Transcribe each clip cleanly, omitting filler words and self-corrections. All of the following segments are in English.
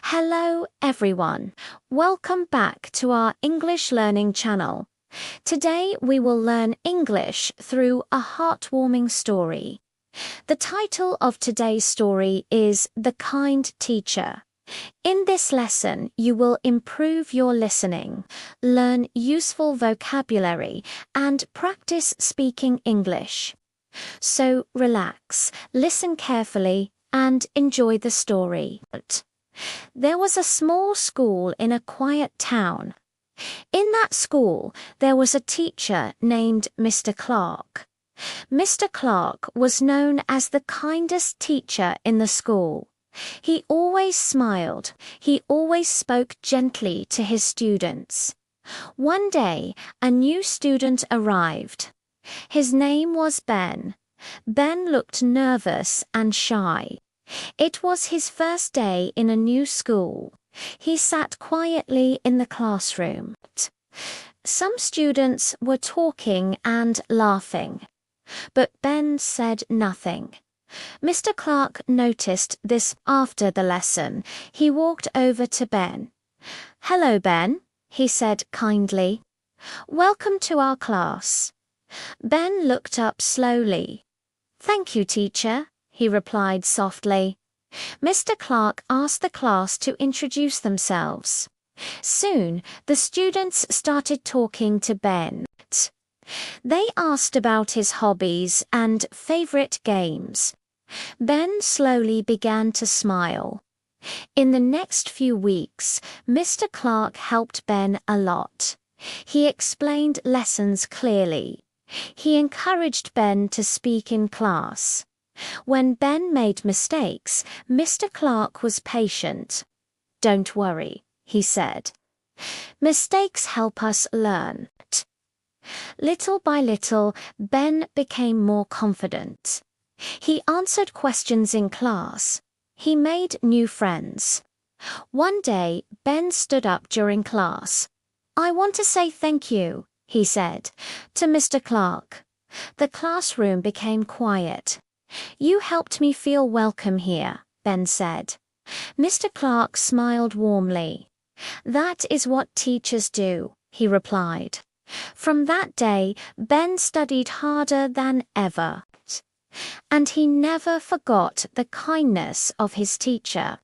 Hello everyone. Welcome back to our English learning channel. Today we will learn English through a heartwarming story. The title of today's story is The Kind Teacher. In this lesson, you will improve your listening, learn useful vocabulary, and practice speaking English. So relax, listen carefully, and enjoy the story. There was a small school in a quiet town. In that school, there was a teacher named Mr. Clark. Mr. Clark was known as the kindest teacher in the school. He always smiled. He always spoke gently to his students. One day, a new student arrived. His name was Ben. Ben looked nervous and shy. It was his first day in a new school. He sat quietly in the classroom. Some students were talking and laughing, but Ben said nothing. Mr. Clark noticed this after the lesson. He walked over to Ben. "Hello, Ben," he said kindly. "Welcome to our class." Ben looked up slowly. "Thank you, teacher," he replied softly. Mr. Clark asked the class to introduce themselves. Soon, the students started talking to Ben. They asked about his hobbies and favorite games. Ben slowly began to smile. In the next few weeks, Mr. Clark helped Ben a lot. He explained lessons clearly. He encouraged Ben to speak in class. When Ben made mistakes, Mr. Clark was patient. "Don't worry," he said. "Mistakes help us learn." Little by little, Ben became more confident. He answered questions in class. He made new friends. One day, Ben stood up during class. "I want to say thank you," he said, to Mr. Clark. The classroom became quiet. "You helped me feel welcome here," Ben said. Mr. Clark smiled warmly. "That is what teachers do," he replied. From that day, Ben studied harder than ever. And he never forgot the kindness of his teacher.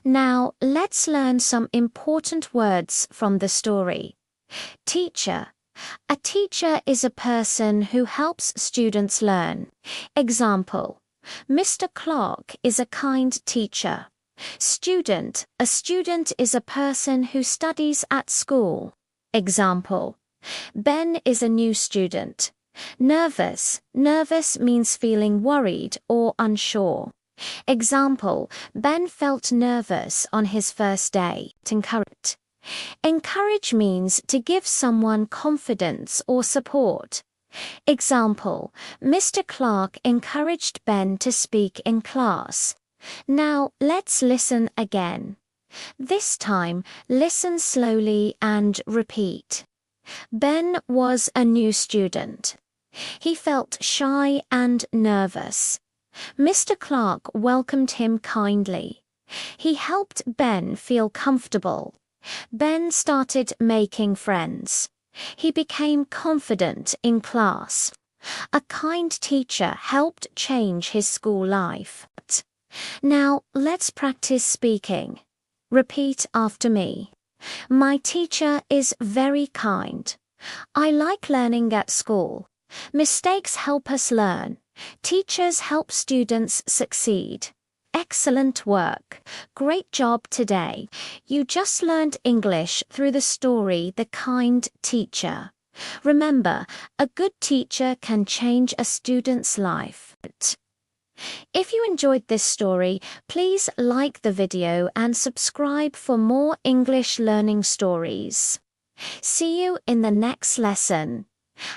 Now, let's learn some important words from the story. Teacher. A teacher is a person who helps students learn. Example: Mr. Clark is a kind teacher. Student. A student is a person who studies at school. Example: Ben is a new student. Nervous. Nervous means feeling worried or unsure. Example: Ben felt nervous on his first day. Encourage. Encourage means to give someone confidence or support. Example: Mr. Clark encouraged Ben to speak in class. Now let's listen again. This time, listen slowly and repeat. Ben was a new student. He felt shy and nervous. Mr. Clark welcomed him kindly. He helped Ben feel comfortable. Ben started making friends. He became confident in class. A kind teacher helped change his school life. Now, let's practice speaking. Repeat after me. My teacher is very kind. I like learning at school. Mistakes help us learn. Teachers help students succeed. Excellent work. Great job today. You just learned English through the story The Kind Teacher. Remember, a good teacher can change a student's life. If you enjoyed this story, please like the video and subscribe for more English learning stories. See you in the next lesson.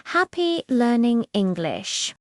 Happy learning English.